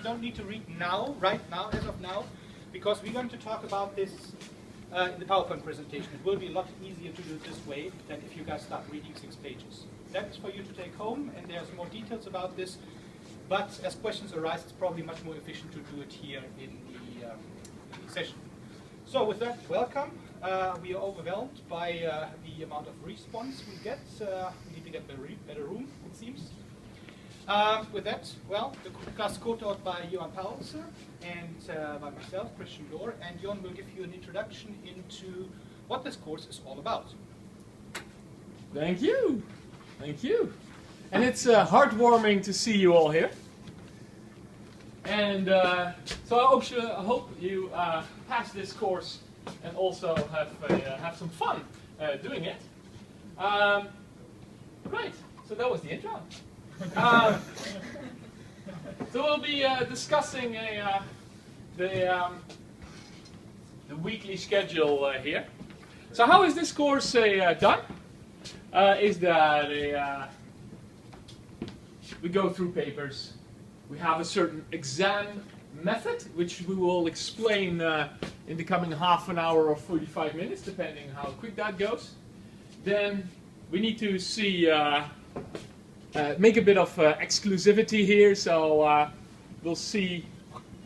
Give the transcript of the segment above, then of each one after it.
you don't need to read now, right now, as of now, because we're going to talk about this in the PowerPoint presentation. It will be a lot easier to do it this way than if you guys start reading 6 pages. That's for you to take home, and there's more details about this. But as questions arise, it's probably much more efficient to do it here in the session. So with that, welcome. We are overwhelmed by the amount of response we get. We need to get a better room, it seems. With that, well, the class is co-taught by Johan Paulse and by myself, Christian Lohr, and Johan will give you an introduction into what this course is all about. Thank you. Thank you. And it's heartwarming to see you all here. And so I hope you pass this course and also have some fun doing it. Right, so that was the intro. So we'll be discussing the weekly schedule here. So how is this course done? Is that we go through papers. We have a certain exam method, which we will explain in the coming half an hour or 45 minutes, depending how quick that goes. Then we need to see, make a bit of exclusivity here, so we'll see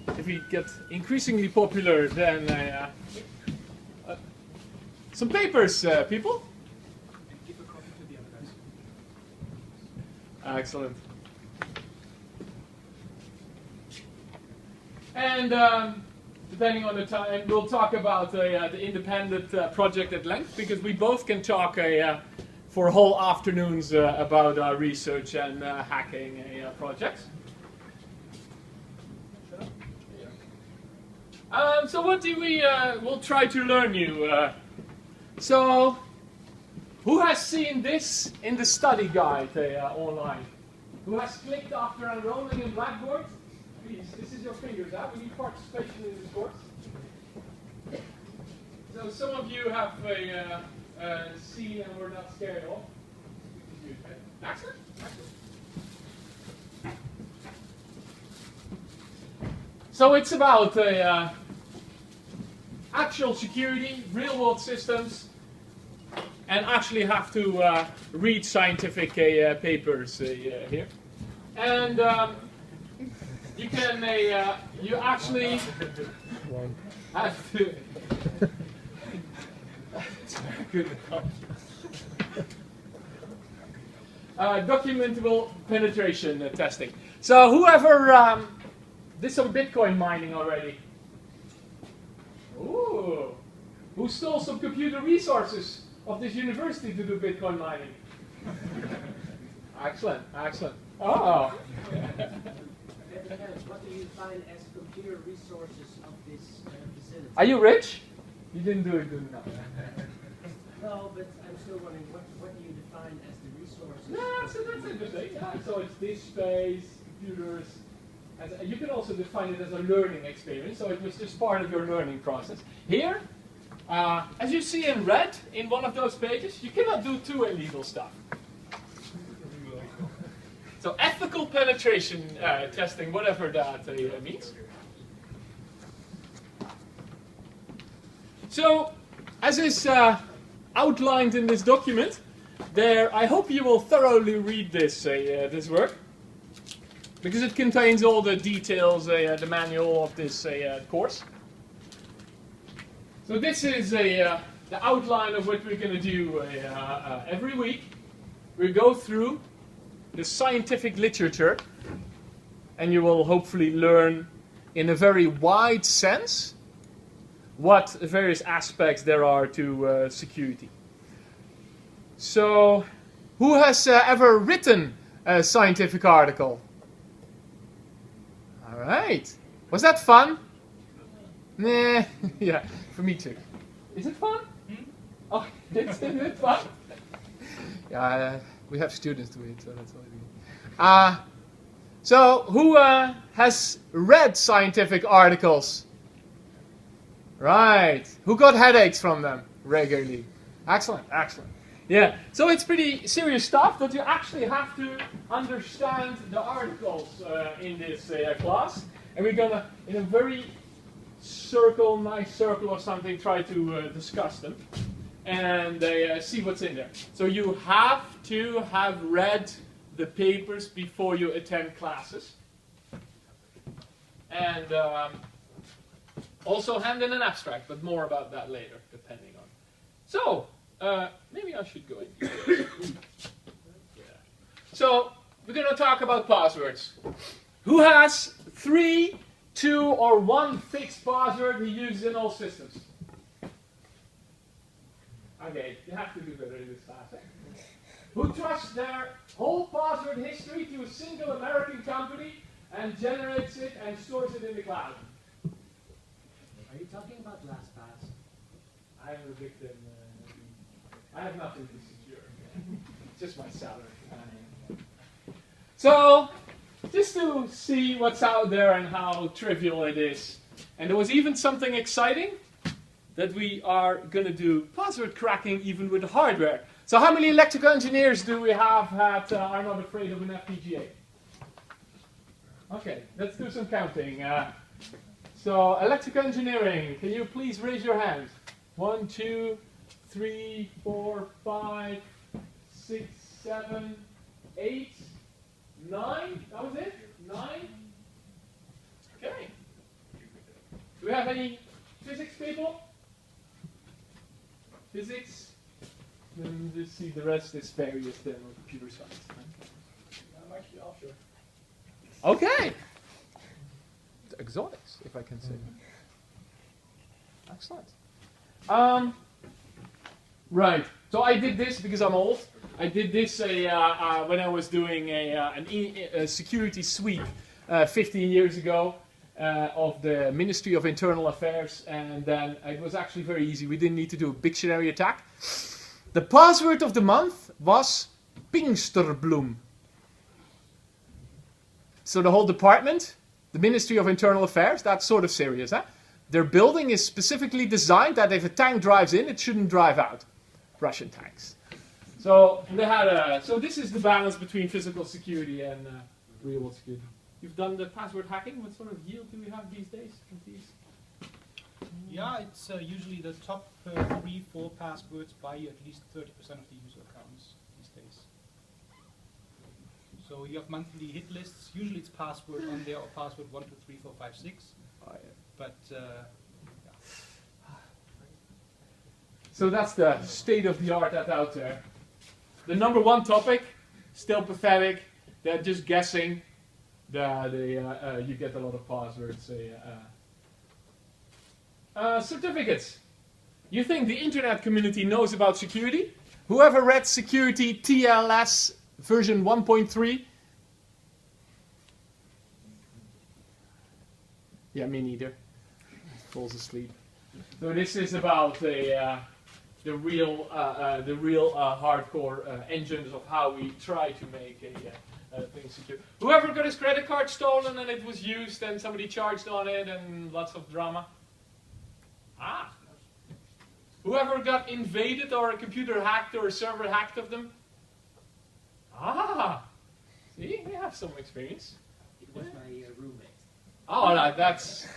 if we get increasingly popular, then some papers, people. And give a copy to the other guys. Excellent. And depending on the time, we'll talk about the independent project at length, because we both can talk for whole afternoons about our research and hacking projects. So what do we'll try to learn you. So, who has seen this in the study guide online? Who has clicked after enrolling in Blackboard? Please, this is your fingers out. We need participation in this course. So some of you have seen and were not scared off. Excellent. So it's about actual security, real-world systems, and actually have to read scientific papers here. And you can, you actually have to. It's very good. Documentable penetration testing. So whoever did some Bitcoin mining already? Ooh. Who stole some computer resources of this university to do Bitcoin mining? Excellent, excellent. Oh. What do you define as computer resources of this facility? Are you rich? You didn't do it good enough. No, but I'm still wondering, what do you define as the resources? Yeah, so that's interesting. Yeah, so it's disk space, computers. You can also define it as a learning experience, so it was just part of your learning process. Here, as you see in red, in one of those pages, you cannot do too illegal stuff. So ethical penetration testing, whatever that means. So, as is outlined in this document, I hope you will thoroughly read this this work, because it contains all the details, the manual of this course. So this is the outline of what we're going to do every week. We go through the scientific literature, and you will hopefully learn in a very wide sense what various aspects there are to security. So, who has ever written a scientific article? All right. Was that fun? Nah, yeah, for me too. Is it fun? Oh, is it fun? Yeah, we have students do it, so that's all I do. So, who has read scientific articles? Right. Who got headaches from them regularly? Excellent, excellent. Yeah, so it's pretty serious stuff, but you actually have to understand the articles in this class. and we're gonna, in a very nice circle or something, try to discuss them and see what's in there. So you have to have read the papers before you attend classes, and also hand in an abstract, but more about that later, depending on. So maybe I should go in here. Yeah. So we're going to talk about passwords. Who has 3, 2, or 1 fixed password he uses in all systems? Okay, you have to do better in this class. Eh? Who trusts their whole password history to a single American company and generates it and stores it in the cloud? Are you talking about LastPass? I am a victim. I have nothing to secure. Just my salary. So, just to see what's out there and how trivial it is. And there was even something exciting that we are going to do password cracking even with the hardware. So how many electrical engineers do we have that are not afraid of an FPGA? Okay, let's do some counting. So electrical engineering, can you please raise your hand? 1, 2, 3, 4, 5, 6, 7, 8, 9? That was it? 9? Okay. Do we have any physics people? Physics? Then just see the rest is various then on computer science. I'm actually offshore. Okay. Exotics, if I can say. Excellent. Right. So I did this because I'm old. I did this when I was doing a security sweep 15 years ago of the Ministry of Internal Affairs, and then it was actually very easy. We didn't need to do a Pictionary attack. The password of the month was Pinksterbloem. So the whole department, the Ministry of Internal Affairs, that's sort of serious, huh? Their building is specifically designed that if a tank drives in, it shouldn't drive out. Russian tanks. So they had so this is the balance between physical security and real world security. You've done the password hacking. What sort of yield do we have these days with these? Yeah, it's usually the top 3, 4 passwords buy you at least 30% of the user accounts these days. So you have monthly hit lists. Usually it's password on there or password 1, 2, 3, 4, 5, 6. Oh, yeah. But yeah. So that's the state of the art that's out there. The number 1 topic, still pathetic. They're just guessing. You get a lot of passwords. Certificates. You think the internet community knows about security? Whoever read Security TLS version 1.3? Yeah, me neither. Falls asleep. So this is about the real hardcore engines of how we try to make a thing secure. Whoever got his credit card stolen and it was used and somebody charged on it and lots of drama? Ah. Whoever got invaded or a computer hacked or a server hacked of them? Ah. See, we have some experience. It was my roommate. Oh, no, that's...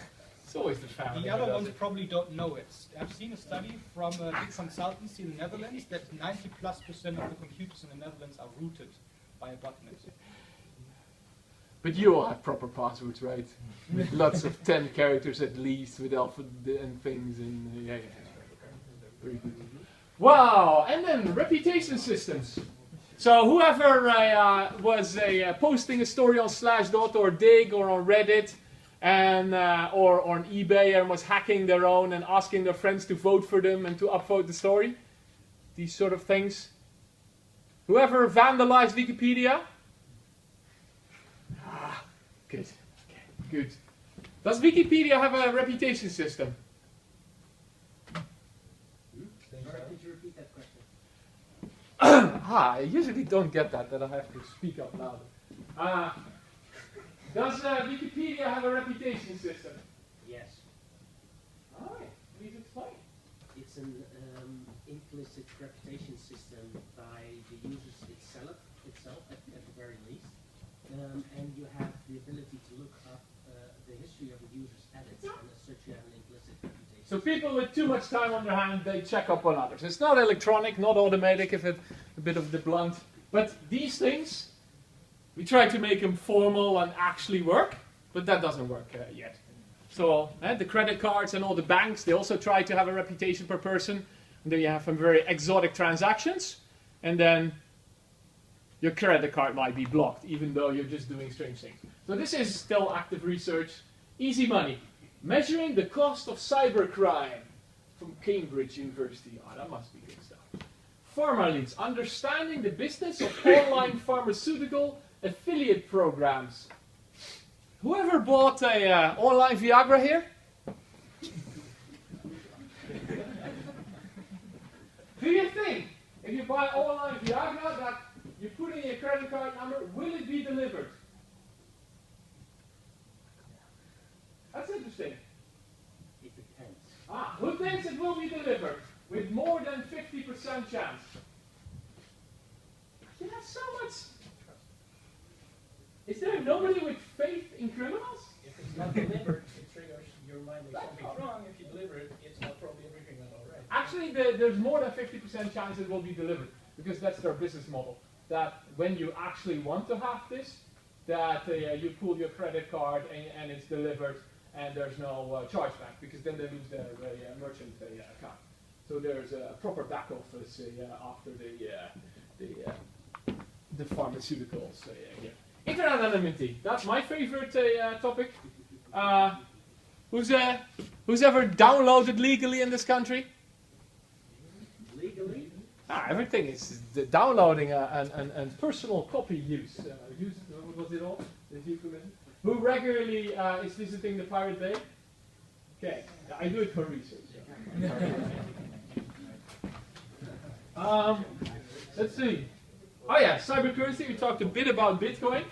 It's always the family. The other ones probably don't know it. I've seen a study from a big consultancy in the Netherlands that 90+% of the computers in the Netherlands are rooted by a botnet. But you all have proper passwords, right? With lots of 10 characters at least, with alphabet and things, and yeah. Very good. Wow! And then reputation systems. So whoever was posting a story on Slashdot or Dig or on Reddit, and or on eBay, and was hacking their own and asking their friends to vote for them and to upvote the story, these sort of things. Whoever vandalized Wikipedia. Ah, good. Okay, good. Does Wikipedia have a reputation system? Sorry, could you repeat that question? I usually don't get that I have to speak up louder. Does Wikipedia have a reputation system? Yes. Alright, please explain. It's an implicit reputation system by the users itself at the very least. And you have the ability to look up the history user's edits, and as such you have an implicit reputation. So people with too much time on their hand, they check up on others. It's not electronic, not automatic, if it's a bit of the blunt. But these things, we try to make them formal and actually work, but that doesn't work yet. So the credit cards and all the banks, they also try to have a reputation per person. And then you have some very exotic transactions, and then your credit card might be blocked, even though you're just doing strange things. So this is still active research. Easy money. Measuring the cost of cybercrime from Cambridge University. Oh, that must be good stuff. PharmaLeads. Understanding the business of online pharmaceutical affiliate programs. Whoever bought a online Viagra here? Do you think if you buy online Viagra that you put in your credit card number, will it be delivered? That's interesting. It depends. Who thinks it will be delivered? With more than 50% chance. You have so much. Is there nobody with faith in criminals? If it's not delivered, it triggers your mind that something's wrong. If you deliver it, it's not probably everything went all right. Actually, there's more than 50% chance it will be delivered, because that's their business model. That when you actually want to have this, that you pull your credit card and it's delivered, and there's no chargeback, because then they lose their merchant account. So there's a proper back office after the pharmaceuticals here. Internet anonymity. That's my favorite topic. Who's ever downloaded legally in this country? Legally? Everything is the downloading and personal copy use. What was it all? Who regularly is visiting the Pirate Bay? Okay, I do it for research. Let's see. Oh yeah, cybercurrency. We talked a bit about Bitcoin.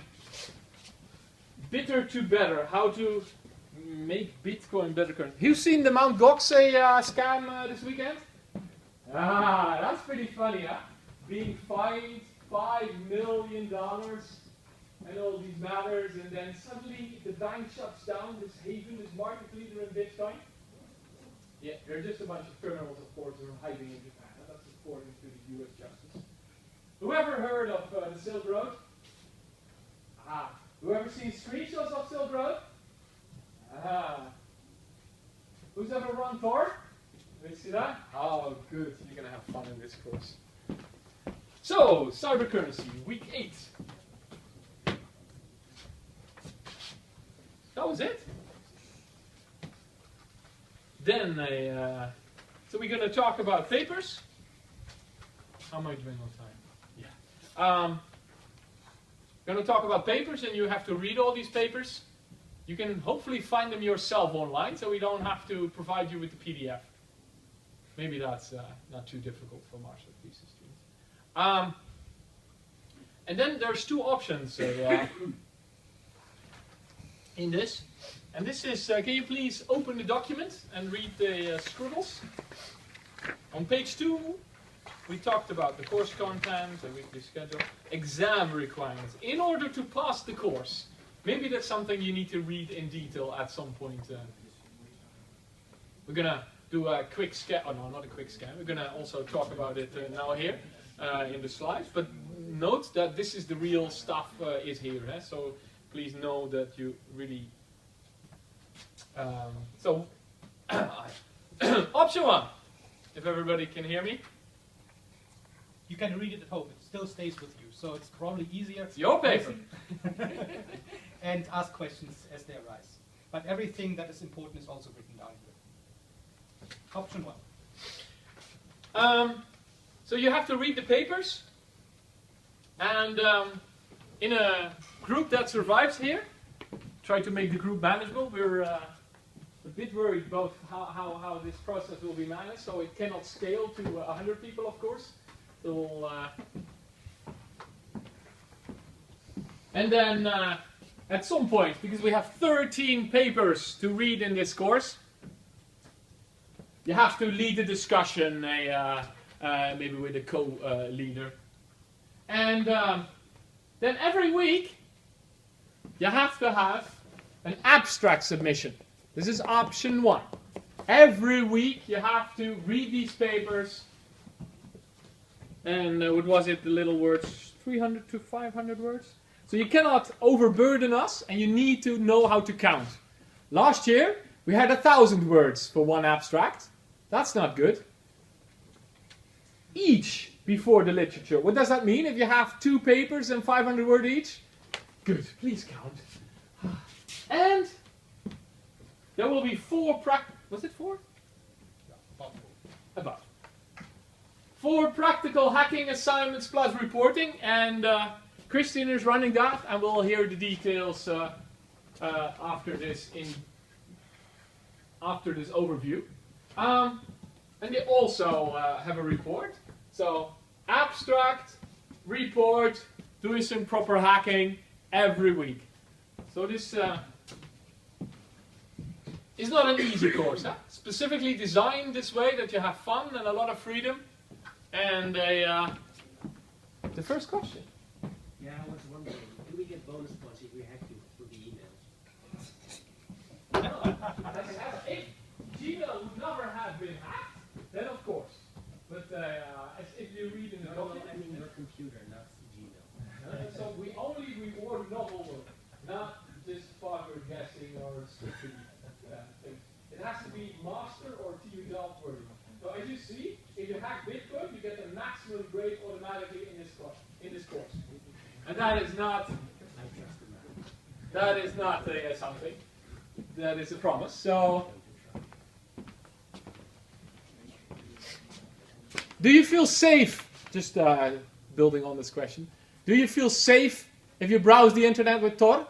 Bitter to better. How to make Bitcoin better currency. You've seen the Mt. Gox scam this weekend? That's pretty funny, huh? Being fined $5 million and all these matters, and then suddenly the bank shuts down, this haven, this market leader in Bitcoin. Yeah, they're just a bunch of criminals, of course, who are hiding in Japan. That's according to the US justice. Whoever heard of the Silk Road? Whoever seen screenshots of Silk Road? Who's ever run Tor? Did you see that? Oh, good. You're going to have fun in this course. So, cybercurrency, week 8. That was it. Then, so we're going to talk about papers. How am I doing on time? Yeah. Going to talk about papers, and you have to read all these papers. You can hopefully find them yourself online, so we don't have to provide you with the PDF. Maybe that's not too difficult for martial thesis students. And then there's two options in this. And this is, can you please open the document and read the scribbles? On page 2, we talked about the course content, the weekly schedule, exam requirements. In order to pass the course, maybe that's something you need to read in detail at some point. We're going to do a quick scan. Oh, no, not a quick scan. We're going to also talk about it now here in the slides. But note that this is the real stuff is here. So please know that you really... option 1, if everybody can hear me. You can read it at home. It still stays with you, so it's probably easier. It's your paper. And ask questions as they arise. But everything that is important is also written down here. Option 1. So you have to read the papers, and in a group that survives here, try to make the group manageable. We're a bit worried about how this process will be managed, so it cannot scale to 100 people, of course. So we'll, and then at some point, because we have 13 papers to read in this course, you have to lead a discussion, maybe with a co-leader. And then every week, you have to have an abstract submission. This is option 1. Every week you have to read these papers. And what was it, the little words? 300 to 500 words? So you cannot overburden us, and you need to know how to count. Last year, we had 1,000 words for one abstract. That's not good. Each before the literature. What does that mean? If you have 2 papers and 500 words each? Good, please count. And there will be 4 was it 4? About. 4 practical hacking assignments plus reporting, and Christian is running that, and we'll hear the details after this overview. And they also have a report. So abstract, report, doing some proper hacking every week. So this is not an easy course. Huh? Specifically designed this way that you have fun and a lot of freedom. And the first question. Yeah, I was wondering, do we get bonus points if we hack you through the emails? No, if Gmail would never have been hacked, then of course. But as if you read in the document, I mean your computer, not Gmail. so we only reward novel work, not just forward guessing or stupid things. It has to be master or TV Delft worthy. So as you see, if you hack Bitcoin, you get the maximum grade automatically in this course. And that is not something. That is a promise. So, do you feel safe? Just building on this question. Do you feel safe if you browse the internet with Tor?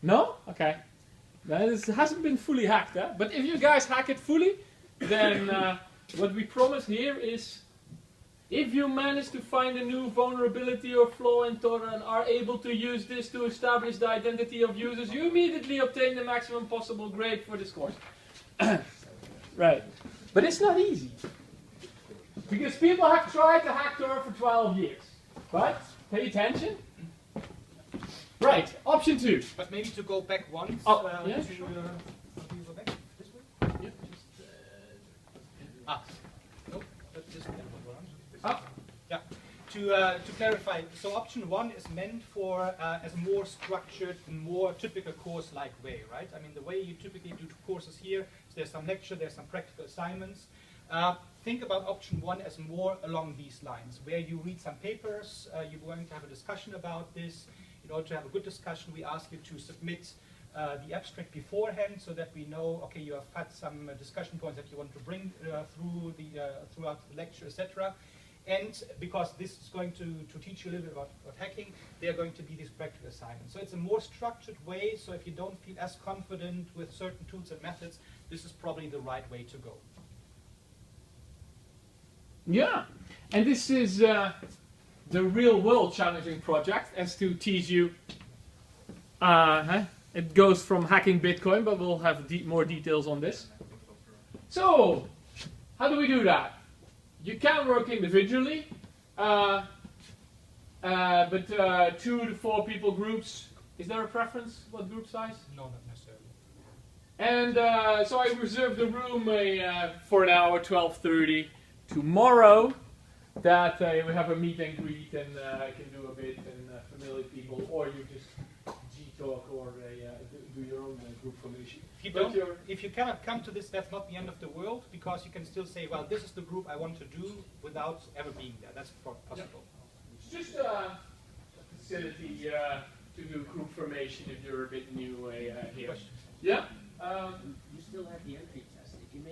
No? Okay. This hasn't been fully hacked, eh? But if you guys hack it fully, then what we promise here is, if you manage to find a new vulnerability or flaw in Tor and are able to use this to establish the identity of users, you immediately obtain the maximum possible grade for this course. Right. But it's not easy. Because people have tried to hack Tor for 12 years. But, pay attention. Right, option 2. But maybe to go back once. Yeah, to, sure. do you go back this way? Yeah. Nope, but this way. Ah. Yeah. To clarify, so option 1 is meant for as a more structured, more typical course-like way, right? I mean, the way you typically do courses here is there's some lecture, there's some practical assignments. Think about option 1 as more along these lines, where you read some papers, you're going to have a discussion about this. In order to have a good discussion, we ask you to submit the abstract beforehand so that we know, okay, you have had some discussion points that you want to bring throughout the lecture, etc. And because this is going to teach you a little bit about hacking, there are going to be these practical assignments. So it's a more structured way, so if you don't feel as confident with certain tools and methods, this is probably the right way to go. Yeah, and this is the real world challenging project, as to teach you. It goes from hacking Bitcoin, but we'll have more details on this. So, how do we do that? You can work individually, but 2 to 4 people groups. Is there a preference? What group size? No, not necessarily. And so I reserved the room for an hour, 12:30 tomorrow. That we have a meet and greet and I can do a bit and familiar people, or you just G-talk or do your own group formation. If you cannot come to this, that's not the end of the world, because you can still say, well, this is the group I want to do without ever being there. That's possible. Yeah. It's just a facility to do group formation if you're a bit new here. Yeah? You still have the entry test. If you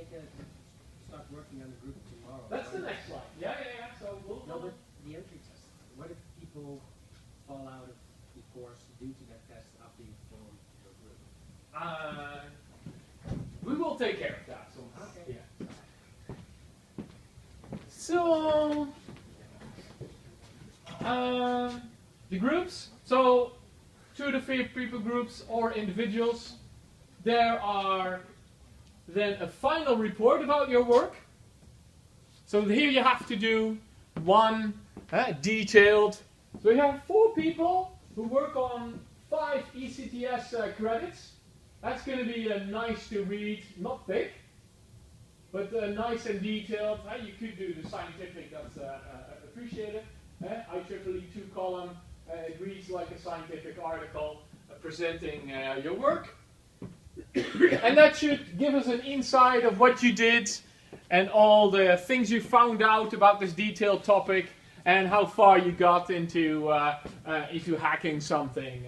start working on the group tomorrow. That's the next slide. Yeah. So we'll no, but the entry test. What if people fall out of the course due to that test after you form your group? We will take care of that somehow. Okay. Yeah. So the groups. So 2 to 3 people groups or individuals. There are then a final report about your work. So here you have to do one detailed. So you have 4 people who work on 5 ECTS credits. That's going to be nice to read, not thick, but nice and detailed. You could do the scientific, that's appreciated. IEEE 2 column, it reads like a scientific article presenting your work. And that should give us an insight of what you did and all the things you found out about this detailed topic and how far you got into hacking something.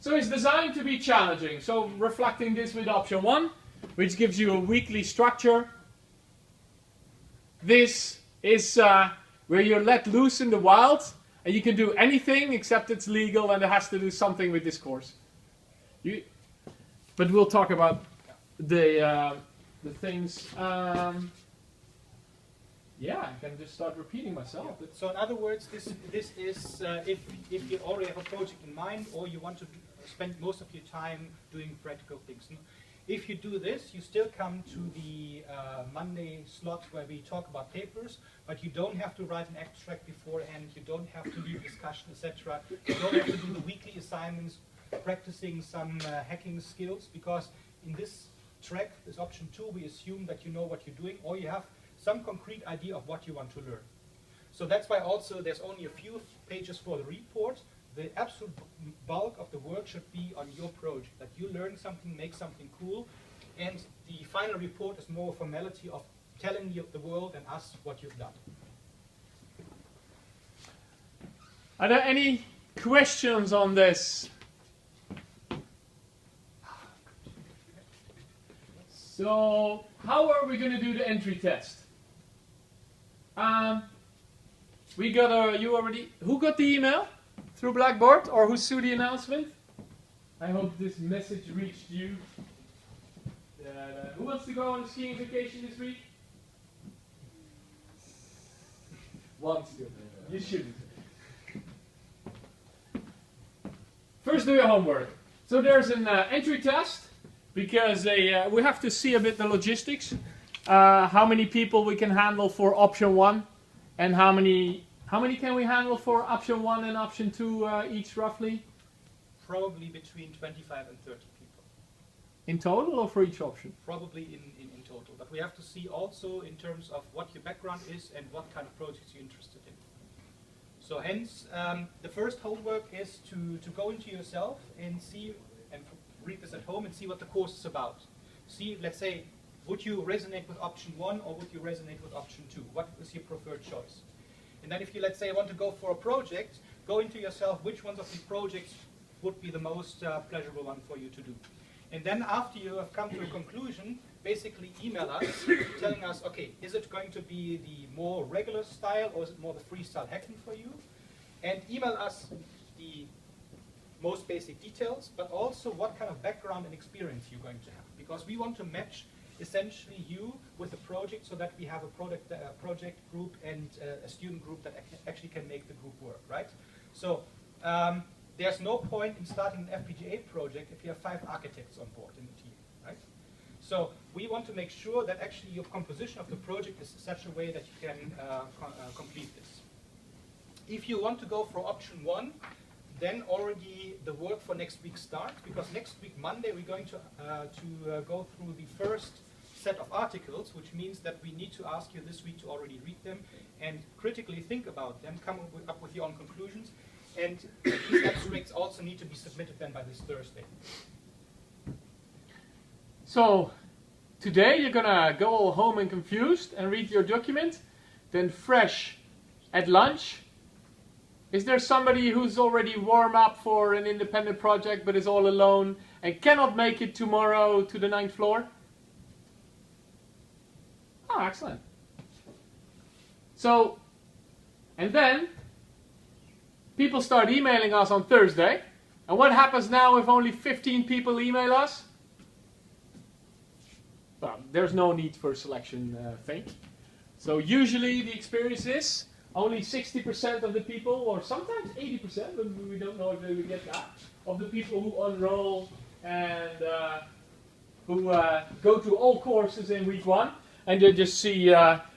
So it's designed to be challenging. So reflecting this with option 1, which gives you a weekly structure. This is where you're let loose in the wild and you can do anything except it's legal and it has to do something with this course. But we'll talk about the things. Yeah, I can just start repeating myself. Yeah, so in other words, this is if you already have a project in mind or you want to spend most of your time doing practical things. If you do this, you still come to the Monday slot where we talk about papers, but you don't have to write an abstract beforehand, you don't have to lead discussion, etc. You don't have to do the weekly assignments, practicing some hacking skills, because in this track, this option 2, we assume that you know what you're doing or you have some concrete idea of what you want to learn. So that's why also there's only a few pages for the report. The absolute bulk of the work should be on your project, that you learn something, make something cool, and the final report is more a formality of telling you, the world and us, what you've done. Are there any questions on this? So, how are we going to do the entry test? We got who got the email? Through Blackboard, or who saw the announcement? I hope this message reached you. Who wants to go on a skiing vacation this week? Wants to. You shouldn't. First, do your homework. So there's an entry test, because we have to see a bit the logistics. How many people we can handle for option 1, and how many can we handle for option 1 and option 2 each roughly? Probably between 25 and 30 people. In total or for each option? Probably in total. But we have to see also in terms of what your background is and what kind of projects you're interested in. So hence, the first homework is to go into yourself and see, and read this at home and see what the course is about. See, let's say, would you resonate with option 1 or would you resonate with option 2? What is your preferred choice? And then if you, let's say, want to go for a project, go into yourself which ones of these projects would be the most pleasurable one for you to do. And then after you have come to a conclusion, basically email us telling us, okay, is it going to be the more regular style or is it more the freestyle hacking for you? And email us the most basic details, but also what kind of background and experience you're going to have. Because we want to match essentially you with the project so that we have a project group and a student group that actually can make the group work, right? So there's no point in starting an FPGA project if you have 5 architects on board in the team, right? So we want to make sure that actually your composition of the project is such a way that you can complete this. If you want to go for option 1, then already the work for next week starts, because next week, Monday, we're going to go through the first set of articles, which means that we need to ask you this week to already read them and critically think about them, come up with your own conclusions, and these abstracts also need to be submitted then by this Thursday. So, today you're gonna go all home and confused and read your document, then fresh at lunch. Is there somebody who's already warm up for an independent project but is all alone and cannot make it tomorrow to the 9th floor? Oh, excellent. So, and then people start emailing us on Thursday. And what happens now if only 15 people email us? Well, there's no need for a selection thing. So usually the experience is only 60% of the people, or sometimes 80%, but we don't know if they will get that, of the people who enroll and who go to all courses in week 1, and they just see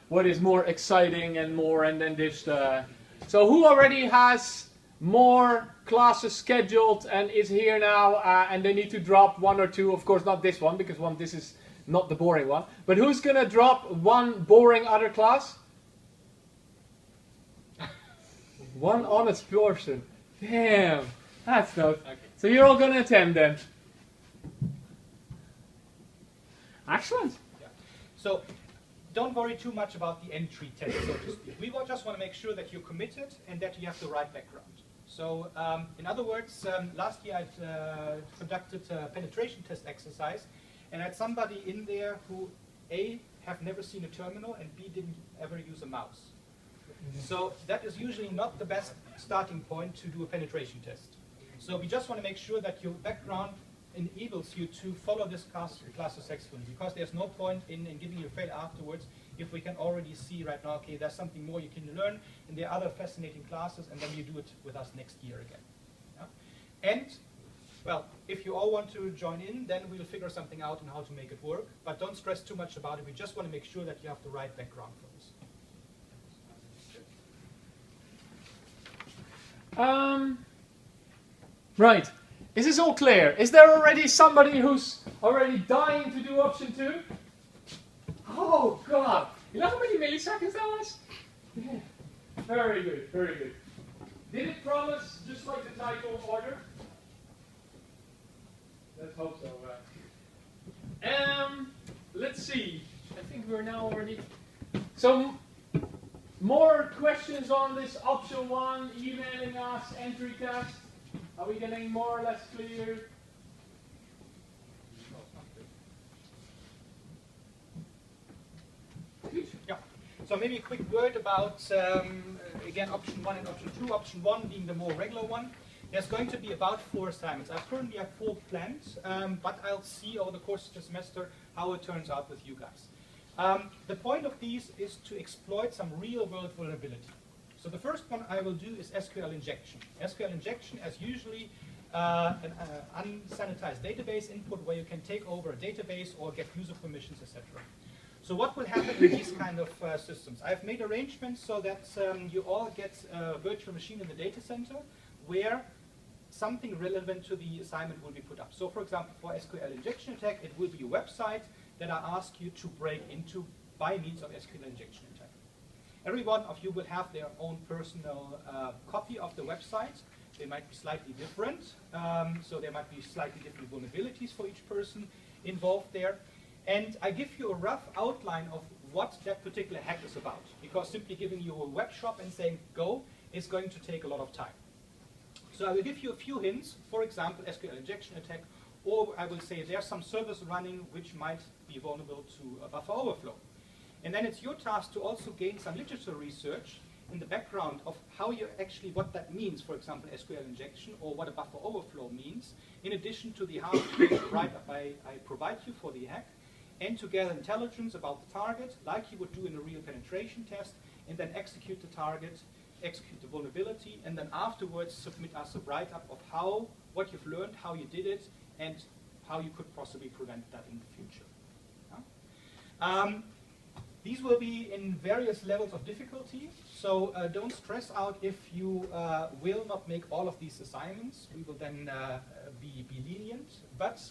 what is more exciting and more, and then just... so who already has more classes scheduled and is here now, and they need to drop one or two. Of course, not this one, because this is not the boring one. But who's going to drop one boring other class? One honest person. Damn, that's not. Okay. So you're all going to attend then. Excellent. Yeah. So don't worry too much about the entry test, so to speak. We just want to make sure that you're committed and that you have the right background. So in other words, last year I conducted a penetration test exercise, and I had somebody in there who A, have never seen a terminal, and B, didn't ever use a mouse. So that is usually not the best starting point to do a penetration test. So we just want to make sure that your background enables you to follow this class successfully, because there's no point in giving you a fail afterwards if we can already see right now, okay, there's something more you can learn, and there are other fascinating classes, and then you do it with us next year again. Yeah? And, well, if you all want to join in, then we'll figure something out on how to make it work, but don't stress too much about it. We just want to make sure that you have the right background for this. Right. Is this all clear? Is there already somebody who's already dying to do option 2? Oh, God. You know how many milliseconds that was? Yeah. Very good, very good. Did it promise just like the title order? Let's hope so. Let's see. I think we're now already... So, more questions on this option 1, emailing us, entry test. Are we getting more or less clear? Yeah. So maybe a quick word about, again, option 1 and option 2. Option 1 being the more regular one. There's going to be about 4 assignments. I currently have 4 planned, but I'll see over the course of the semester how it turns out with you guys. The point of these is to exploit some real-world vulnerability. So the first one I will do is SQL injection. SQL injection is usually an unsanitized database input where you can take over a database or get user permissions, etc. So what will happen in these kind of systems? I've made arrangements so that you all get a virtual machine in the data center where something relevant to the assignment will be put up. So for example, for SQL injection attack, it will be a website that I ask you to break into by means of SQL injection attack. Every one of you will have their own personal copy of the website. They might be slightly different, so there might be slightly different vulnerabilities for each person involved there. And I give you a rough outline of what that particular hack is about, because simply giving you a web shop and saying go is going to take a lot of time. So I will give you a few hints, for example, SQL injection attack, or I will say there's some service running which might be vulnerable to a buffer overflow. And then it's your task to also gain some literature research in the background of how you actually, what that means, for example, SQL injection, or what a buffer overflow means, in addition to the half-page write-up I provide you for the hack, and to gather intelligence about the target, like you would do in a real penetration test, and then execute the target, execute the vulnerability, and then afterwards submit us a write-up of how, what you've learned, how you did it, and how you could possibly prevent that in the future. Yeah? These will be in various levels of difficulty, so don't stress out if you will not make all of these assignments. We will then be lenient, but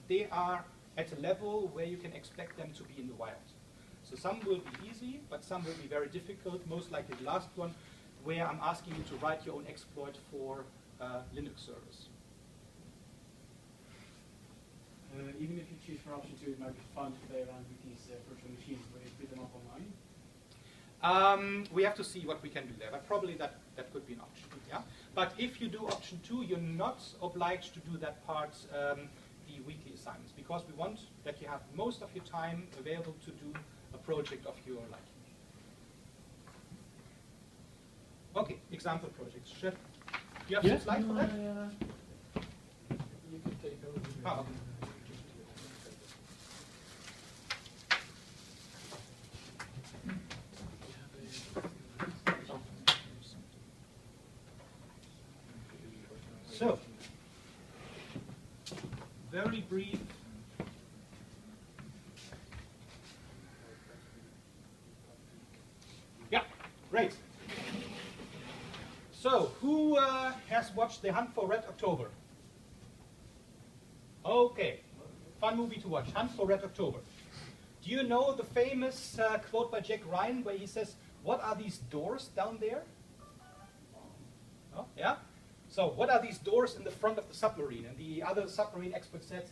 they are at a level where you can expect them to be in the wild. So some will be easy, but some will be very difficult, most likely the last one, where I'm asking you to write your own exploit for Linux service. Even if you choose for option 2, it might be fun to play around with these virtual machines where you put them up online. We have to see what we can do there, but probably that could be an option. Yeah. But if you do option 2, you're not obliged to do that part, the weekly assignments, because we want that you have most of your time available to do a project of your liking. Okay, example projects. Do you have some slides for that? You can take over. Oh, okay. So, very brief. Yeah, great. So, who has watched The Hunt for Red October? Okay, fun movie to watch, Hunt for Red October. Do you know the famous quote by Jack Ryan where he says, "What are these doors down there?" Oh, yeah? So what are these doors in the front of the submarine? And the other submarine expert said,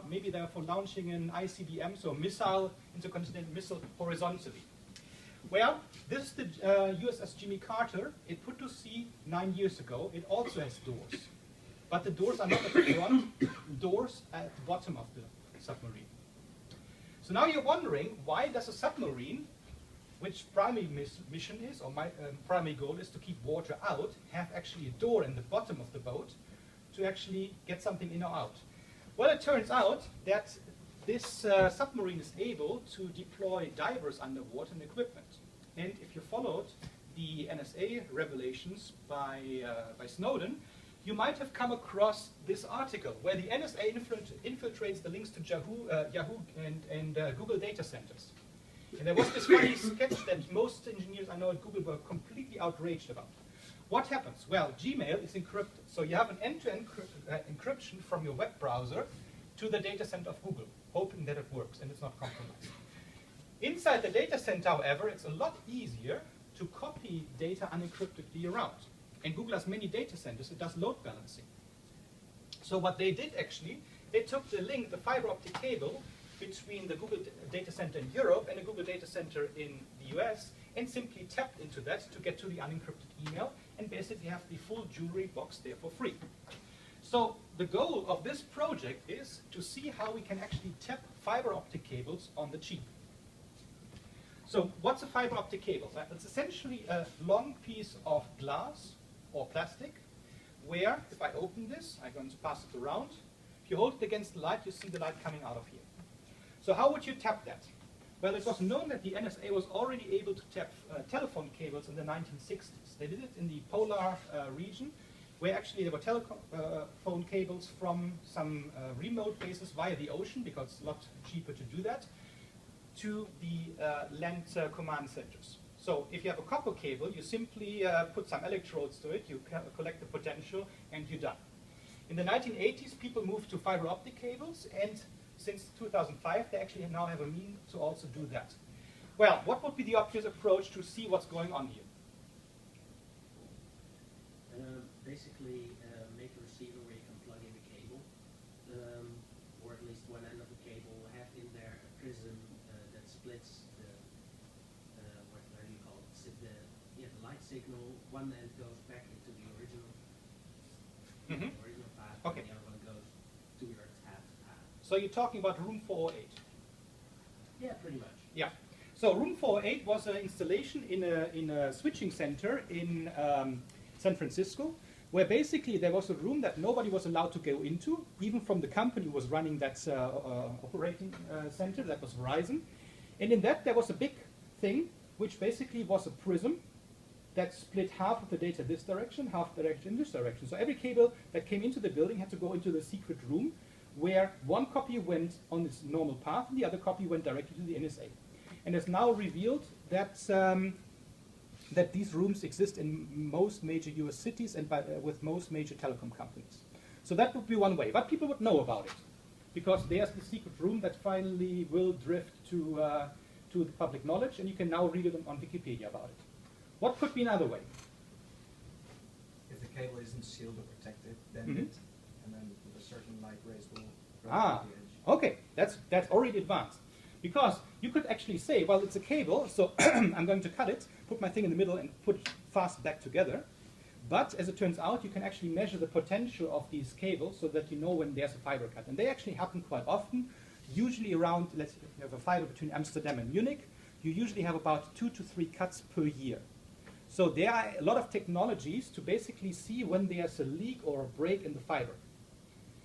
maybe they're for launching an ICBM, so missile, intercontinental missile, horizontally. Well, this is the USS Jimmy Carter. It put to sea 9 years ago. It also has doors. But the doors are not at the front, doors at the bottom of the submarine. So now you're wondering, why does a submarine, which primary mission is, or my primary goal is to keep water out, have actually a door in the bottom of the boat to actually get something in or out? Well, it turns out that this submarine is able to deploy divers underwater and equipment. And if you followed the NSA revelations by Snowden, you might have come across this article where the NSA infiltrates the links to Yahoo and Google data centers. And there was this funny sketch that most engineers I know at Google were completely outraged about. What happens? Well, Gmail is encrypted. So you have an end-to-end encryption from your web browser to the data center of Google, hoping that it works and it's not compromised. Inside the data center, however, it's a lot easier to copy data unencryptedly around. And Google has many data centers, it does load balancing. So what they did actually, they took the link, the fiber optic cable, between the Google data center in Europe and the Google data center in the US, and simply tapped into that to get to the unencrypted email, and basically have the full jewelry box there for free. So the goal of this project is to see how we can actually tap fiber optic cables on the cheap. So what's a fiber optic cable? It's essentially a long piece of glass or plastic where, if I open this, I'm going to pass it around. If you hold it against the light, you see the light coming out of here. So how would you tap that? Well, it was known that the NSA was already able to tap telephone cables in the 1960s. They did it in the polar region, where actually there were telephone cables from some remote bases via the ocean, because it's a lot cheaper to do that, to the land command centers. So if you have a copper cable, you simply put some electrodes to it, you collect the potential, and you're done. In the 1980s, people moved to fiber optic cables, and since 2005, they actually now have a means to also do that. Well, what would be the obvious approach to see what's going on here? Basically, make a receiver where you can plug in the cable, or at least one end of the cable, have in there a prism that splits the, what do you call it, the light signal. One end goes back into the original, original path, Okay. and the other one goes to your tapped path. So you're talking about Room 408. Yeah, pretty much. Yeah. So Room 408 was an installation in a switching center in San Francisco, where basically there was a room that nobody was allowed to go into, even from the company who was running that operating center, that was Verizon. And in that there was a big thing, which basically was a prism that split half of the data this direction, half the direction in this direction. So every cable that came into the building had to go into the secret room, where one copy went on its normal path and the other copy went directly to the NSA. And it's now revealed that that these rooms exist in most major US cities and with most major telecom companies. So that would be one way, but people would know about it, because there's the secret room that finally will drift to the public knowledge, and you can now read it on Wikipedia about it. What could be another way? If the cable isn't sealed or protected, then Mhm. it, and then with a certain light rays will run Ah, to the edge. okay, that's already advanced. Because you could actually say, well, it's a cable, so I'm going to cut it, put my thing in the middle, and put it fast back together. But as it turns out, you can actually measure the potential of these cables so that you know when there's a fiber cut. And they actually happen quite often, usually around, let's say you have a fiber between Amsterdam and Munich, you usually have about 2 to 3 cuts per year. So there are a lot of technologies to basically see when there's a leak or a break in the fiber,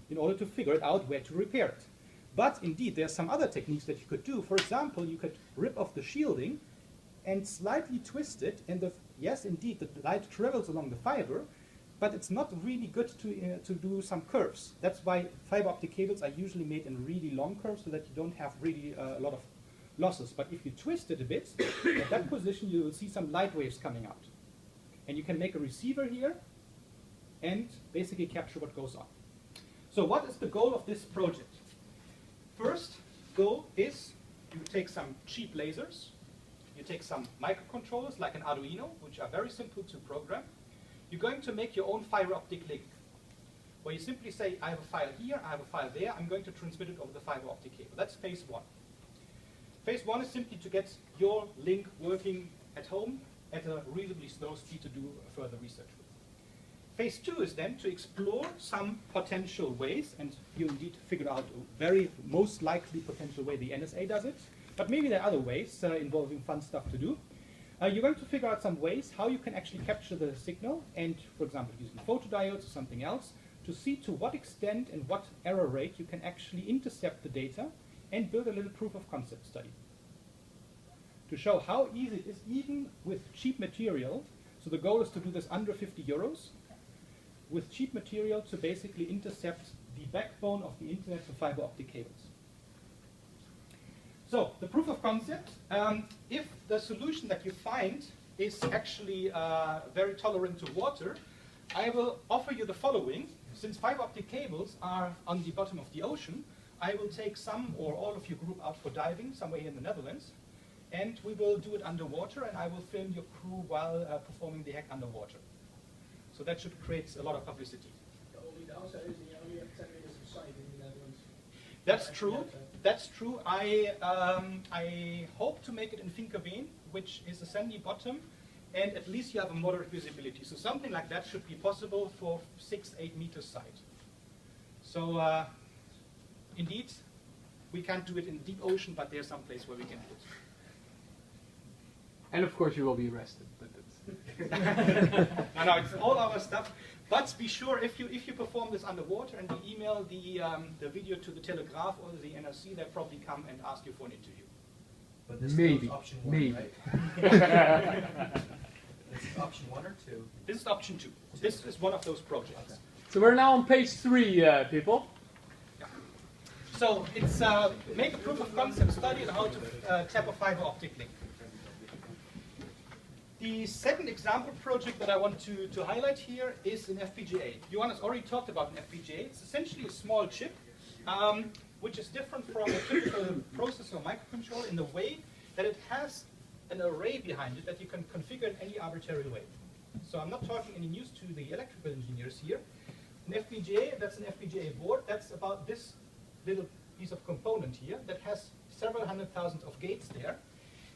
in order to figure it out where to repair it. But indeed, there are some other techniques that you could do. For example, you could rip off the shielding and slightly twist it, and yes, indeed, the light travels along the fiber, but it's not really good to do some curves. That's why fiber optic cables are usually made in really long curves, so that you don't have really a lot of losses. But if you twist it a bit, at that position you will see some light waves coming out. And you can make a receiver here, and basically capture what goes on. So what is the goal of this project? First goal is you take some cheap lasers, you take some microcontrollers like an Arduino, which are very simple to program. You're going to make your own fiber optic link, where you simply say, I have a file here, I have a file there, I'm going to transmit it over the fiber optic cable. That's phase one. Phase one is simply to get your link working at home at a reasonably slow speed to do further research with. Phase two is then to explore some potential ways, and you indeed figured out a very most likely potential way the NSA does it, but maybe there are other ways involving fun stuff to do. You're going to figure out some ways how you can actually capture the signal and, for example, using photodiodes or something else, to see to what extent and what error rate you can actually intercept the data and build a little proof of concept study. To show how easy it is, even with cheap material, so the goal is to do this under 50 euros, with cheap material to basically intercept the backbone of the internet to fiber optic cables. So, the proof of concept, if the solution that you find is actually very tolerant to water, I will offer you the following. Since fiber optic cables are on the bottom of the ocean, I will take some or all of your group out for diving somewhere in the Netherlands, and we will do it underwater, and I will film your crew while performing the hack underwater. So that should create a lot of publicity. The only downside is you only have 10 meters of sight in the Netherlands. That's true. That's true. I hope to make it in Vinkerveen, which is a sandy bottom, and at least you have a moderate visibility. So something like that should be possible for 6-8 meters sight. So indeed, we can't do it in deep ocean, but there's some place where we can do it. And of course you will be arrested. But No, it's all our stuff. But be sure if you perform this underwater and you email the video to the Telegraph or the NRC, they'll probably come and ask you for an interview. But this Maybe. is option one, Maybe. right? This is option 1 or 2? This is option 2. This is one of those projects. Okay. So we're now on page 3, people. So it's make a proof of concept study on how to tap a fiber optic link. The second example project that I want to highlight here is an FPGA. Johannes already talked about an FPGA. It's essentially a small chip, which is different from a typical processor or microcontroller in the way that it has an array behind it that you can configure in any arbitrary way. So I'm not talking any news to the electrical engineers here. An FPGA, that's an FPGA board, that's about this little piece of component here that has several 100,000 of gates there.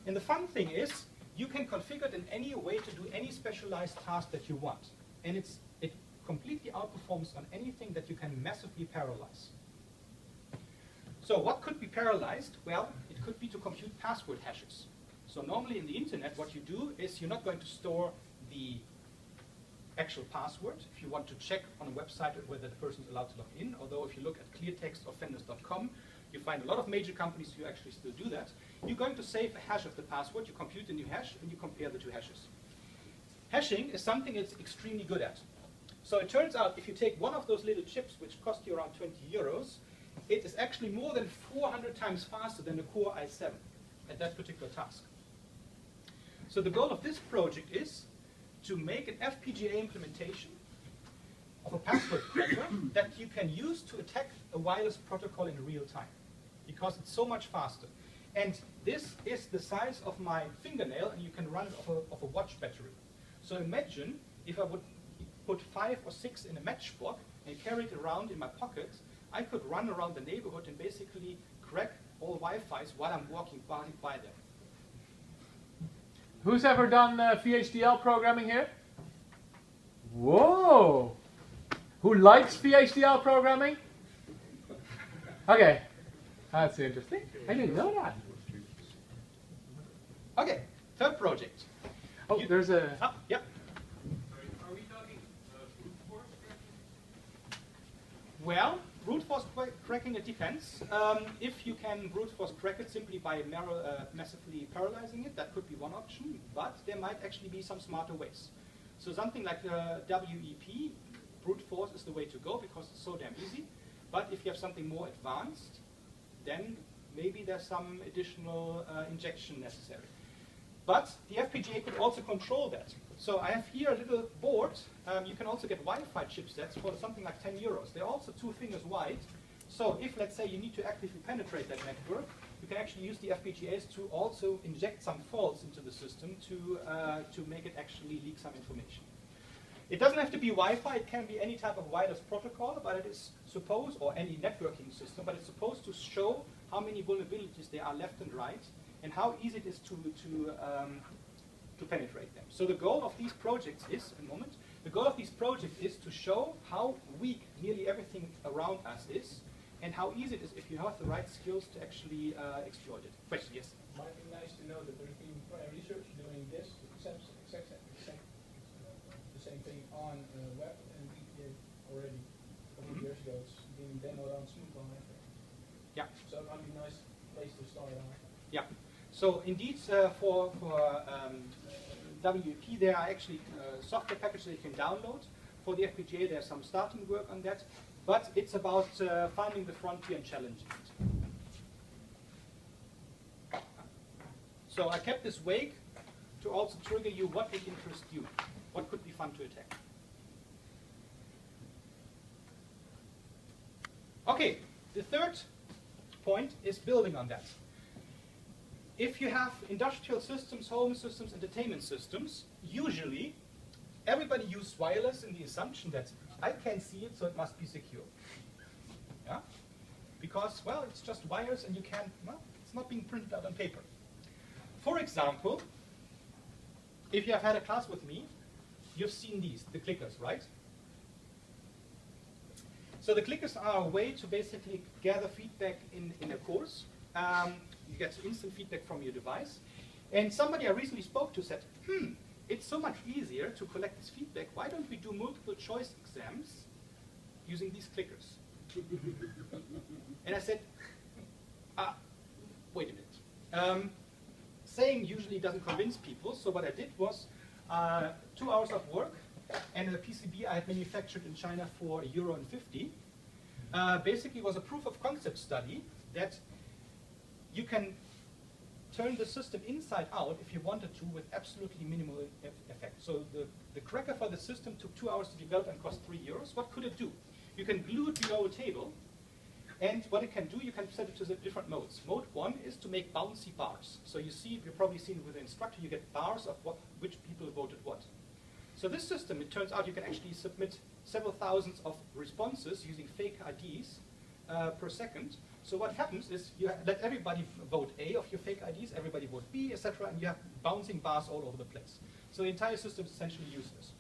And the fun thing is, you can configure it in any way to do any specialized task that you want. And it completely outperforms on anything that you can massively parallelize. So what could be parallelized? Well, it could be to compute password hashes. So normally in the internet, what you do is you're not going to store the actual password if you want to check on a website whether the person is allowed to log in. Although if you look at cleartext or fenders.com, you find a lot of major companies who actually still do that. You're going to save a hash of the password, you compute a new hash, and you compare the two hashes. Hashing is something it's extremely good at. So it turns out if you take one of those little chips, which cost you around 20 euros, it is actually more than 400 times faster than the Core i7 at that particular task. So the goal of this project is to make an FPGA implementation of a password cracker that you can use to attack a wireless protocol in real time, because it's so much faster. And this is the size of my fingernail, and you can run it off a watch battery. So imagine if I would put 5 or 6 in a matchbox and carry it around in my pocket, I could run around the neighborhood and basically crack all Wi-Fis while I'm walking by them. Who's ever done VHDL programming here? Whoa! Who likes VHDL programming? Okay, that's interesting. I didn't know that. Okay, third project. Oh, there's a... Yep. Are we talking brute force cracking? Well, brute force cracking, it depends. If you can brute force crack it simply by massively parallelizing it, that could be one option, but there might actually be some smarter ways. So something like WEP, brute force is the way to go because it's so damn easy. But if you have something more advanced, then maybe there's some additional injection necessary. But the FPGA could also control that. So I have here a little board. You can also get Wi-Fi chipsets for something like 10 euros. They're also 2 fingers wide. So if, let's say, you need to actively penetrate that network, you can actually use the FPGAs to also inject some faults into the system to make it actually leak some information. It doesn't have to be Wi-Fi. It can be any type of wireless protocol, but it is supposed, or any networking system, but it's supposed to show how many vulnerabilities there are left and right, and how easy it is to penetrate them. So the goal of these projects is, the goal of these projects is to show how weak nearly everything around us is, and how easy it is if you have the right skills to actually exploit it. Question, yes? Might be nice to know that there's been prior research doing this, the same thing on web and VPA already a couple of years ago. It's been demoed on Smoothbone, I think. Yeah. So it might be a nice place to start on. Yeah. So indeed, for WEP, there are actually software packages that you can download. For the FPGA, there's some starting work on that. But it's about finding the frontier and challenging it. So I kept this vague to also trigger you what would interest you. What could be fun to attack? Okay, the third point is building on that. If you have industrial systems, home systems, entertainment systems, usually everybody uses wireless in the assumption that I can't see it, so it must be secure. Yeah? Because, well, it's just wires and you can't, well, it's not being printed out on paper. For example, if you have had a class with me, you've seen these, the clickers, right? So the clickers are a way to basically gather feedback in a course. You get instant feedback from your device. And somebody I recently spoke to said, it's so much easier to collect this feedback. Why don't we do multiple choice exams using these clickers? And I said, wait a minute. Saying usually doesn't convince people, so what I did was 2 hours of work and a PCB I had manufactured in China for €1.50. Basically was a proof of concept study that you can turn the system inside out if you wanted to with absolutely minimal effect. So the cracker for the system took 2 hours to develop and cost €3. What could it do? You can glue it below a table, and what it can do, you can set it to the different modes. Mode 1 is to make bouncy bars. So you've probably seen with the instructor, you get bars of which people voted what. So this system, it turns out you can actually submit several thousands of responses using fake IDs per second. So what happens is you let everybody vote A of your fake IDs, everybody vote B, etc., and you have bouncing bars all over the place. So the entire system is essentially useless.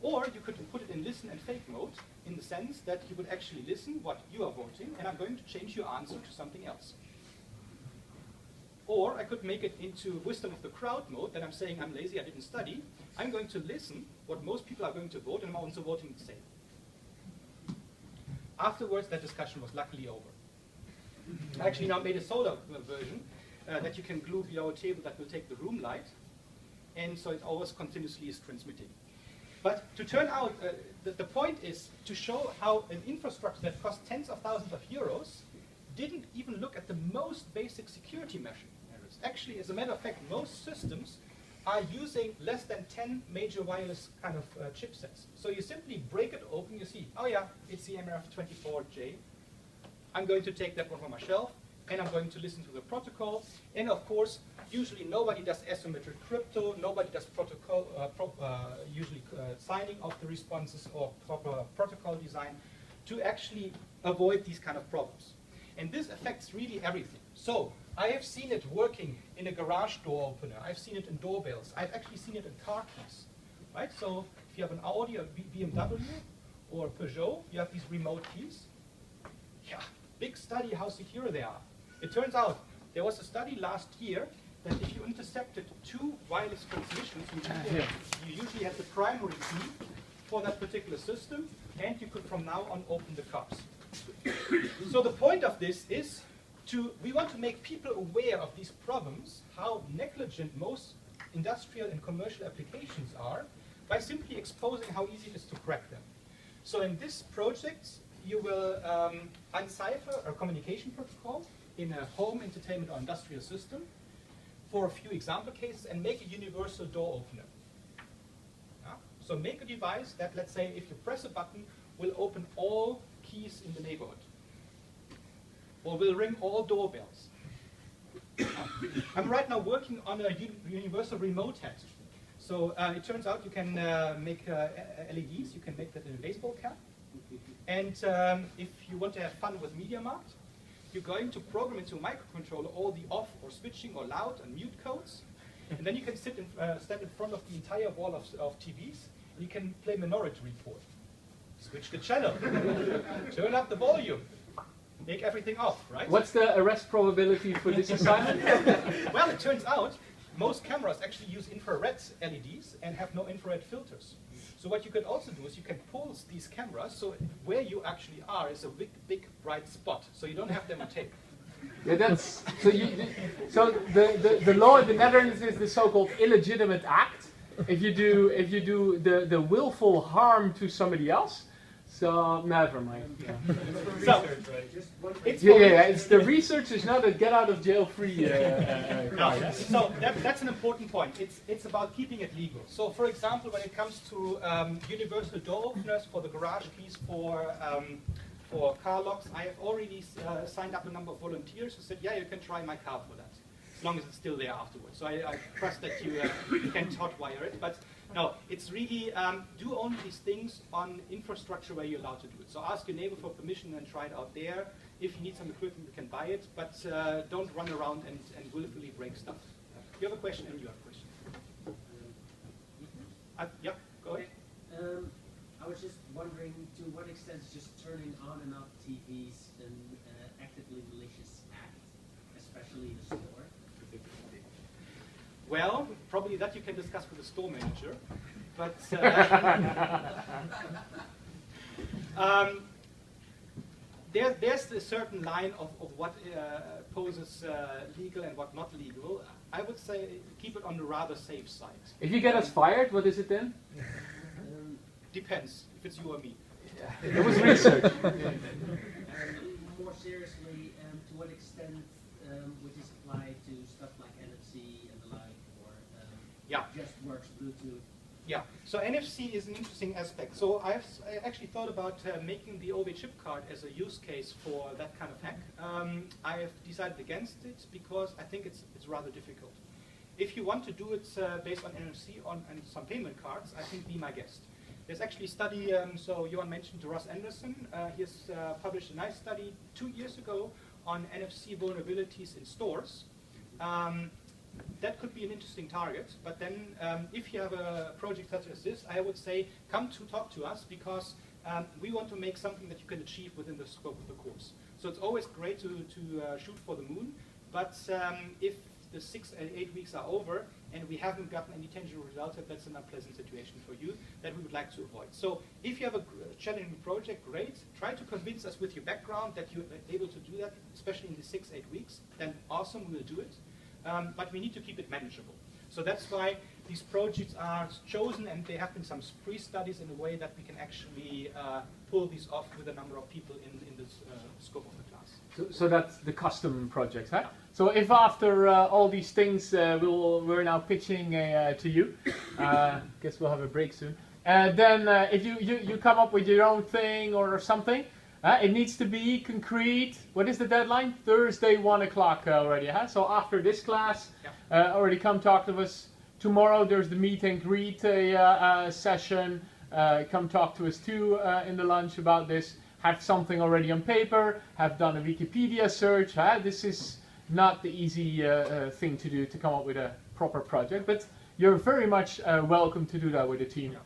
Or you could put it in listen and fake mode, in the sense that you would actually listen what you are voting, and I'm going to change your answer to something else. Or I could make it into wisdom of the crowd mode, that I'm saying I'm lazy, I didn't study. I'm going to listen what most people are going to vote, and I'm also voting the same. Afterwards, that discussion was luckily over. I actually now made a solar version that you can glue below a table that will take the room light, and so it always continuously is transmitting. But to turn out, the point is to show how an infrastructure that costs tens of thousands of euros didn't even look at the most basic security measures. Actually, as a matter of fact, most systems are using less than 10 major wireless kind of chipsets. So you simply break it open, you see, oh yeah, it's the MRF24J. I'm going to take that one from my shelf, and I'm going to listen to the protocol. And of course, usually nobody does asymmetric crypto, nobody does protocol, signing of the responses or proper protocol design to actually avoid these kind of problems. And this affects really everything. So I have seen it working in a garage door opener. I've seen it in doorbells. I've actually seen it in car keys. Right? So if you have an Audi or BMW or a Peugeot, you have these remote keys. Yeah, big study how secure they are. It turns out there was a study last year that if you intercepted 2 wireless transmissions, you usually had the primary key for that particular system, and you could from now on open the cars. So the point of this is we want to make people aware of these problems, how negligent most industrial and commercial applications are, by simply exposing how easy it is to crack them. So in this project, you will uncipher a communication protocol in a home, entertainment, or industrial system for a few example cases and make a universal door opener. So make a device that, let's say, if you press a button, will open all keys in the neighborhood, or will ring all doorbells. I'm right now working on a universal remote head. So it turns out you can make LEDs, you can make that in a baseball cap. And if you want to have fun with MediaMarkt, you're going to program into a microcontroller all the off or switching or loud and mute codes. And then you can stand in front of the entire wall of TVs, and you can play Minority Report. Switch the channel, turn up the volume, make everything off, right? What's the arrest probability for this assignment? Well, it turns out most cameras actually use infrared LEDs and have no infrared filters. So what you can also do is you can pulse these cameras, so where you actually are is a big bright spot, so you don't have them on tape. Yeah, that's so. The law in the Netherlands is the so-called illegitimate act. If you do the willful harm to somebody else. So never mind. Yeah. So it's it's the research is not a get out of jail free. No. So that's an important point. It's about keeping it legal. So for example, when it comes to universal door openers for the garage keys for car locks, I have already signed up a number of volunteers who said, yeah, you can try my car for that, as long as it's still there afterwards. So I trust that you can hotwire it. But no, it's really do only these things on infrastructure where you're allowed to do it. So ask your neighbor for permission and try it out there. If you need some equipment, you can buy it, but don't run around and willfully break stuff. You have a question, and you have a question. Yeah, go ahead. I was just wondering to what extent is just turning on and off TVs an actively malicious act, especially in a store? Well, probably that you can discuss with the store manager, but there's a certain line of what poses legal and what not legal. I would say keep it on the rather safe side. If you get us fired, what is it then? Depends if it's you or me. It was research. More seriously, to what extent would this apply to stuff like NFC and the like, or just works Bluetooth? Yeah, so NFC is an interesting aspect. So I actually thought about making the OV chip card as a use case for that kind of hack. I have decided against it because I think it's rather difficult. If you want to do it based on NFC and some payment cards, I think be my guest. There's actually a study, so Johan mentioned Ross Anderson. He has published a nice study 2 years ago on NFC vulnerabilities in stores. That could be an interesting target, but then if you have a project such as this, I would say come to talk to us, because we want to make something that you can achieve within the scope of the course. So it's always great to shoot for the moon, but if the 6 and 8 weeks are over and we haven't gotten any tangible result, that's an unpleasant situation for you that we would like to avoid. So if you have a challenging project, great. Try to convince us with your background that you're able to do that, especially in the 6-8 weeks. Then awesome, we'll do it. But we need to keep it manageable. So that's why these projects are chosen, and there have been some pre-studies in a way that we can actually pull these off with a number of people in the scope of the class. So that's the custom projects, huh? So if after all these things we're now pitching to you, guess we'll have a break soon. Then if you come up with your own thing or something, it needs to be concrete. What is the deadline? Thursday, 1 o'clock already. Huh? So after this class, already come talk to us. Tomorrow there's the meet and greet session. Come talk to us too in the lunch about this. Have something already on paper. Have done a Wikipedia search. This is not the easy thing to do, to come up with a proper project. But you're very much welcome to do that with the team. Yeah.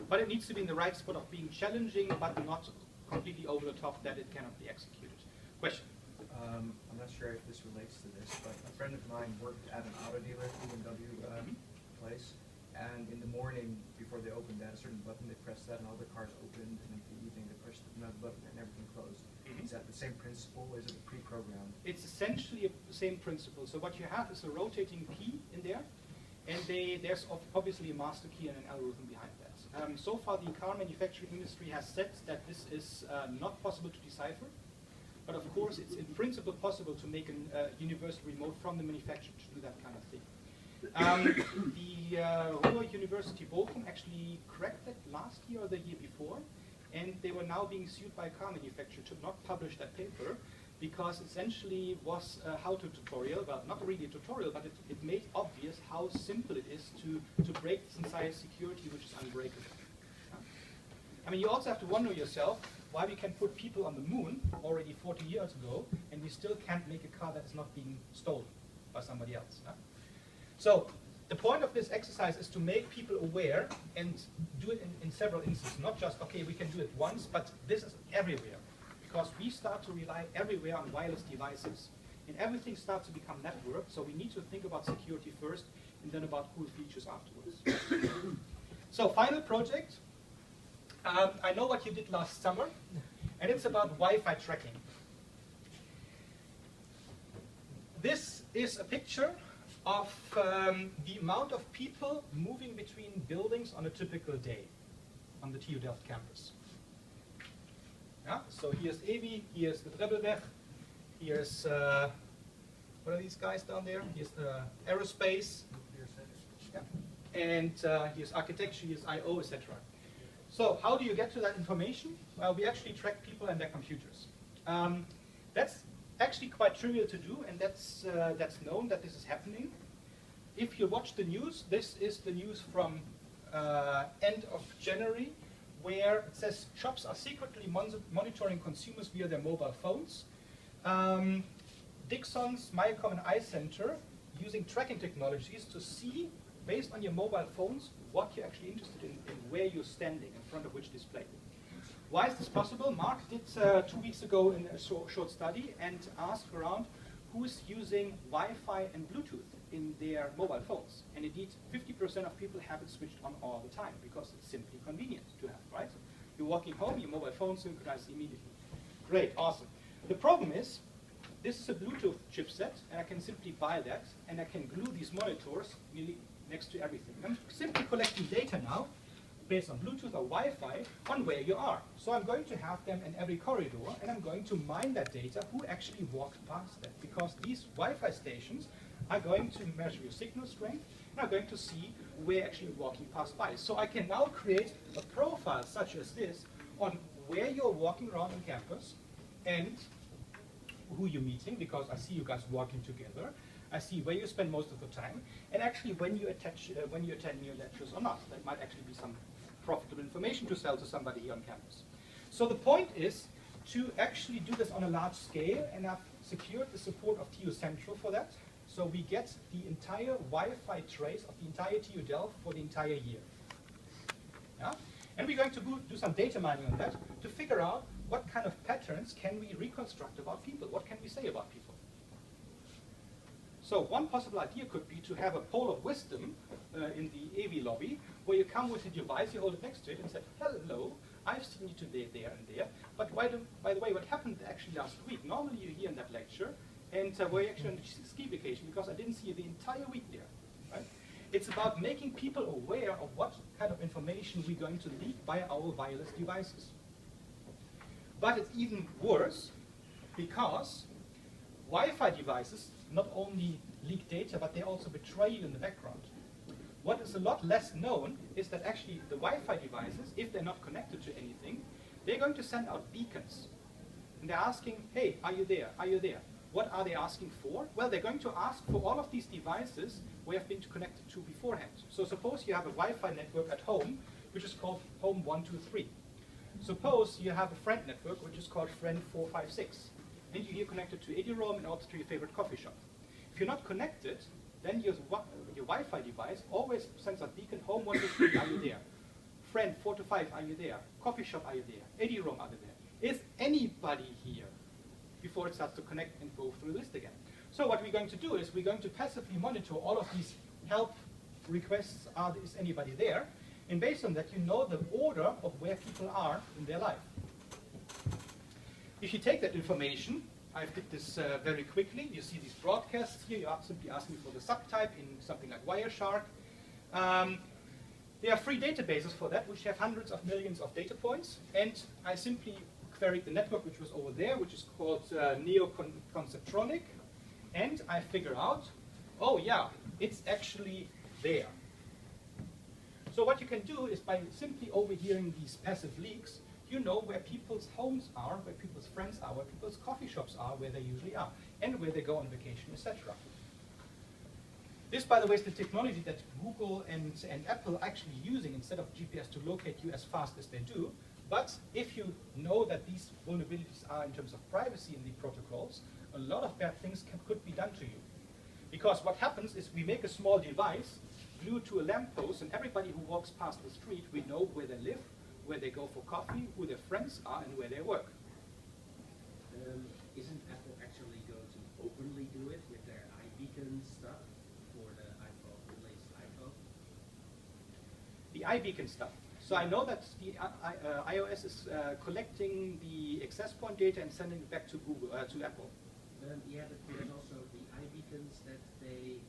But it needs to be in the right spot of being challenging, but not completely over the top that it cannot be executed. Question? I'm not sure if this relates to this, but a friend of mine worked at an auto dealer, BMW place, and in the morning before they opened, they had a certain button, they pressed that and all the cars opened, and in the evening they pushed another button and everything closed. Is that the same principle, or is it a pre-programmed? It's essentially the same principle. So what you have is a rotating key in there, and there's obviously a master key and an algorithm behind that. So far the car manufacturing industry has said that this is not possible to decipher, but of course it's in principle possible to make a universal remote from the manufacturer to do that kind of thing. The Ruhr University Bochum actually cracked that last year or the year before, and they were now being sued by a car manufacturer to not publish that paper because essentially was a how-to tutorial, well, not really a tutorial, but it made obvious how simple it is to break this entire security, which is unbreakable. Yeah? I mean, you also have to wonder yourself why we can put people on the moon already 40 years ago, and we still can't make a car that is not being stolen by somebody else. Yeah? So the point of this exercise is to make people aware and do it in several instances, not just, okay, we can do it once, but this is everywhere. Because we start to rely everywhere on wireless devices. And everything starts to become networked, so we need to think about security first and then about cool features afterwards. So final project. I know what you did last summer, and it's about Wi-Fi tracking. This is a picture of the amount of people moving between buildings on a typical day on the TU Delft campus. Yeah? So here's EWI, here's the Drebbelweg, here's, what are these guys down there? Here's aerospace, yeah. And here's architecture, here's I/O, etc. So how do you get to that information? Well, we actually track people and their computers. That's actually quite trivial to do, and that's known that this is happening. If you watch the news, this is the news from end of January, where it says shops are secretly monitoring consumers via their mobile phones. Dixons, Mycom, and iCenter using tracking technologies to see, based on your mobile phones, what you're actually interested in where you're standing in front of which display. Why is this possible? Mark did 2 weeks ago in a short study and asked around who is using Wi-Fi and Bluetooth in their mobile phones. And indeed, 50% of people have it switched on all the time because it's simply convenient to have, right? You're walking home, your mobile phone synchronizes immediately. Great, awesome. The problem is, this is a Bluetooth chipset, and I can simply buy that, and I can glue these monitors nearly next to everything. I'm simply collecting data now, based on Bluetooth or Wi-Fi, on where you are. So I'm going to have them in every corridor, and I'm going to mine that data, who actually walked past that, because these Wi-Fi stations are going to measure your signal strength, and are going to see where actually you're walking past by. So I can now create a profile such as this on where you're walking around on campus, and who you're meeting, because I see you guys walking together. I see where you spend most of the time, and actually when you attend your lectures or not. That might actually be some profitable information to sell to somebody here on campus. So the point is to actually do this on a large scale, and I've secured the support of TU Central for that. So we get the entire Wi-Fi trace of the entire TU Delft for the entire year. Yeah? And we're going to do some data mining on that to figure out what kind of patterns can we reconstruct about people? What can we say about people? So one possible idea could be to have a poll of wisdom in the EWI lobby, where you come with a device, you hold it next to it and say, hello, I've seen you today there and there, but by the way, what happened actually last week? Normally you're here in that lecture, and we're actually on a ski vacation because I didn't see you the entire week there. Right? It's about making people aware of what kind of information we're going to leak by our wireless devices. But it's even worse, because Wi-Fi devices not only leak data, but they also betray you in the background. What is a lot less known is that actually the Wi-Fi devices, if they're not connected to anything, they're going to send out beacons. And they're asking, hey, are you there? Are you there? What are they asking for? Well, they're going to ask for all of these devices we have been connected to beforehand. So suppose you have a Wi-Fi network at home, which is called Home 123. Suppose you have a friend network, which is called Friend 456. And you're here connected to Edirom and also to your favorite coffee shop. If you're not connected, then your Wi-Fi device always sends a beacon, Home 123, are you there? Friend 425, are you there? Coffee shop, are you there? Edirom, are you there? Is anybody here? Before it starts to connect and go through the list again. So what we're going to do is we're going to passively monitor all of these help requests, is anybody there? And based on that, you know the order of where people are in their life. If you take that information, I did this very quickly. You see these broadcasts here. You are simply asking for the subtype in something like Wireshark. There are free databases for that, which have hundreds of millions of data points. And I simply queried the network, which was over there, which is called NeoConceptronic. And I figure out oh yeah, it's actually there. So what you can do is by simply overhearing these passive leaks, you know where people's homes are, where people's friends are, where people's coffee shops are, where they usually are, and where they go on vacation, etc. This, by the way, is the technology that Google and Apple are actually using instead of GPS to locate you as fast as they do. But if you know that these vulnerabilities are in terms of privacy in the protocols, a lot of bad things could be done to you. Because what happens is we make a small device glued to a lamppost, and everybody who walks past the street, we know where they live, where they go for coffee, who their friends are, and where they work. Isn't Apple actually going to openly do it with their iBeacon stuff for the iPhone, the latest iPhone? The iBeacon stuff. So I know that the iOS is collecting the access point data and sending it back to Google, to Apple. Yeah, but there's also the iBeacons that they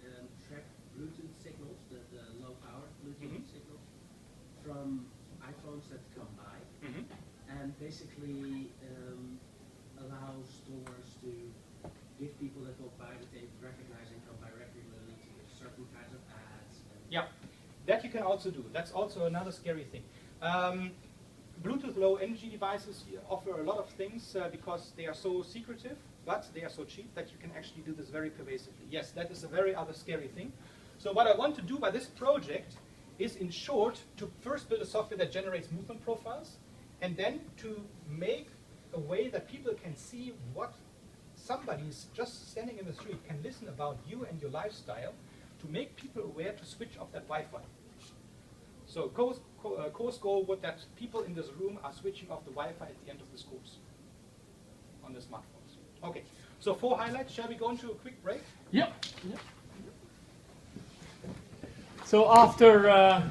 track Bluetooth signals, the low power Bluetooth signals, from iPhones that come by, and basically allow stores to give people that walk by that they recognize and come by regularly to give certain kinds of ads. Yeah, that you can also do. That's also another scary thing. Bluetooth low energy devices offer a lot of things because they are so secretive, but they are so cheap that you can actually do this very pervasively. Yes, that is a very other scary thing. So what I want to do by this project is, in short, to first build a software that generates movement profiles, and then to make a way that people can see what somebody is just standing in the street can listen about you and your lifestyle, to make people aware to switch off that Wi-Fi. So course goal would that people in this room are switching off the Wi-Fi at the end of this course on the smartphones. Okay, so 4 highlights. Shall we go into a quick break? Yep. So after